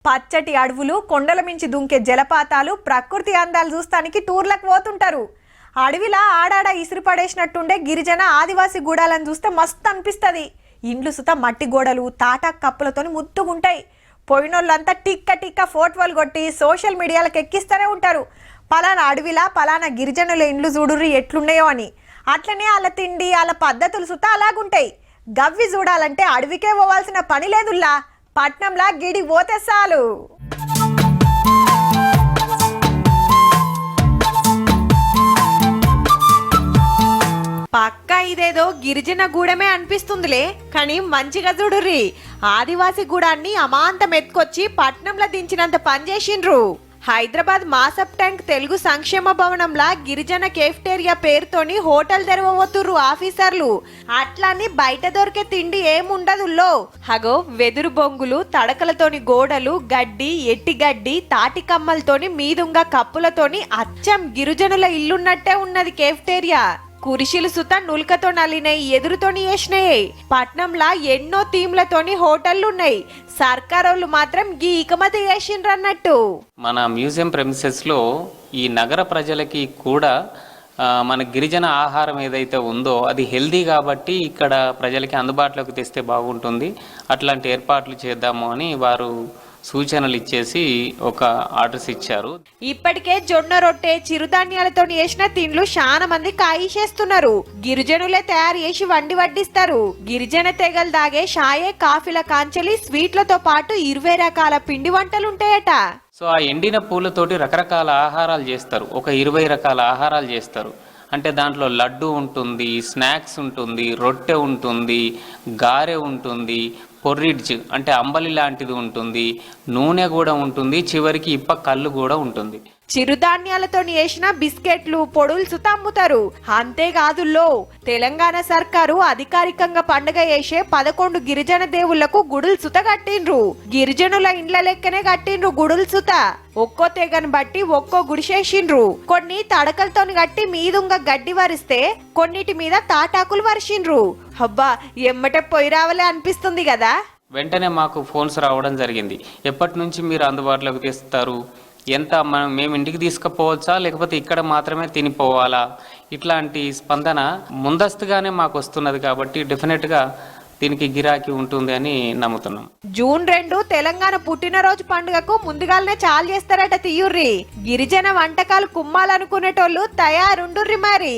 పచ్చటి అడవులు, కొండల మించి దుంకే జలపాతాలు, ప్రకృతి అందాలు చూస్తానికి టూర్లకు పోతుంటారు. అడవిలా ఆడాడ ఇసిరి పడేసినట్టుండే గిరిజన ఆదివాసి గూడాలను చూస్తే మస్తు అనిపిస్తుంది. ఇండ్లు సుత మట్టి గోడలు, తాటా కప్పులతోని ముద్దుగుంటాయి. పోయినోళ్ళంతా టిక్క టిక్క ఫోటోలు కొట్టి సోషల్ మీడియాలకు ఎక్కిస్తూనే ఉంటారు. పలానా అడవిలా పలానా గిరిజనుల ఇండ్లు చూడుర్రి ఎట్లున్నాయో అని. అట్లనే వాళ్ళ తిండి, వాళ్ళ పద్ధతులు సుత అలాగుంటాయి. గవ్వి చూడాలంటే అడవికే పోవాల్సిన పని లేదుల్లా, పట్నంలా గిడి పోతే చాలు. పక్క ఇదేదో గిరిజన గూడమే అనిపిస్తుందిలే, కానీ మంచిగా చూడుర్రి. ఆదివాసి గూడాన్ని అమాంతం ఎత్తుకొచ్చి పట్నంలో దించినంత పనిచేసిండ్రు. హైదరాబాద్ మాసప్ ట్యాంక్ తెలుగు సంక్షేమ భవనంలా గిరిజన కేఫ్టేరియా పేరుతోని హోటల్ తెరవబోతుర్రు ఆఫీసర్లు. అట్లాని బయట దొరికే తిండి ఏముండదుల్లో. హగో వెదురు బొంగులు, తడకలతోని గోడలు, గడ్డి, ఎట్టిగడ్డి, తాటి కమ్మలతోని మీదుంగా కప్పులతోని అచ్చం గిరిజనుల ఇల్లున్నట్టే ఉన్నది కేఫ్టేరియా. కురిశిలు సుత నులకతో నలినాయి, ఎదురుతోని వేసినాయి. పట్నంలా ఎన్నో థీమ్లతోని హోటళ్లున్నాయి. సర్కారోళ్ళు మాత్రం గీ ఇకమతి చేసిండ్రన్నట్టు. మన మ్యూజియం ప్రెమిసెస్ లో ఈ నగర ప్రజలకి కూడా మన గిరిజన ఆహారం ఏదైతే ఉందో అది హెల్దీ కాబట్టి ఇక్కడ ప్రజలకి అందుబాటులోకి తెస్తే బాగుంటుంది, అట్లాంటి ఏర్పాట్లు చేద్దాము అని వారు సూచనలు ఇచ్చేసి ఒక ఆర్డర్స్ ఇచ్చారు. ఇప్పటికే జొన్న రొట్టె, చిరుధాన్యాలతో చేసిన తిండ్లు చాలా మంది కాయిషేస్తున్నారు. గిరిజనులే తయారు చేసి వండి వడ్డిస్తారు. గిరిజన తెగలు దాగే షాయే, కాఫీల కాంచలి, స్వీట్లతో పాటు 20 రకాల పిండి వంటలుంటాయట. సో ఆ ఎండిన పూలతోటి రకరకాల ఆహారాలు చేస్తారు, ఒక 20 రకాల ఆహారాలు చేస్తారు. అంటే దాంట్లో లడ్డు ఉంటుంది, స్నాక్స్ ఉంటుంది, రొట్టె ఉంటుంది, గారె ఉంటుంది, పొర్రిడ్జ్ అంటే అంబలి లాంటిది ఉంటుంది, నూనె కూడా ఉంటుంది, చివరికి ఇప్ప కళ్ళు కూడా ఉంటుంది. చిరుధాన్యాలతో చేసిన బిస్కెట్లు, పొడులు సుత అమ్ముతారు. అంతేకాదుల్లో తెలంగాణ సర్కారు అధికారికంగా పండుగ చేసే 11 గిరిజన దేవుళ్లకు గుడులు సుత కట్టిండ్రు. గిరిజనుల ఇండ్ల లెక్కనే కట్టిండ్రు గుడులు సుత. ఒక్కో తెగను బట్టి ఒక్కో గుడిసేసిండ్రు. కొన్ని తడకలతోని కట్టి మీదుంగా గడ్డి వరిస్తే కొన్నిటి మీద తాటాకులు వరిసిండ్రు. అబ్బా, ఎమ్మటే పొయ్యి రావాలే అనిపిస్తుంది కదా. వెంటనే మాకు ఫోన్స్ రావడం జరిగింది. ఎప్పటి నుంచి మీరు అందుబాటులోకి తెస్తారు, ఎంత మేము ఇంటికి తీసుకుపోవచ్చా లేకపోతే ఇక్కడ మాత్రమే తినిపోవాలా, ఇట్లాంటి స్పందన ముందస్తుగానే మాకు వస్తున్నది. కాబట్టి డెఫినెట్గా దీనికి గిరాకీ ఉంటుంది అని నమ్ముతున్నాం. జూన్ 2 తెలంగాణ పుట్టినరోజు పండుగకు ముందుగానే చాలు చేస్తారట తీయుర్రి. గిరిజన వంటకాలు కుమ్మాలనుకునేటోళ్ళు తయారుండుర్రి మరి.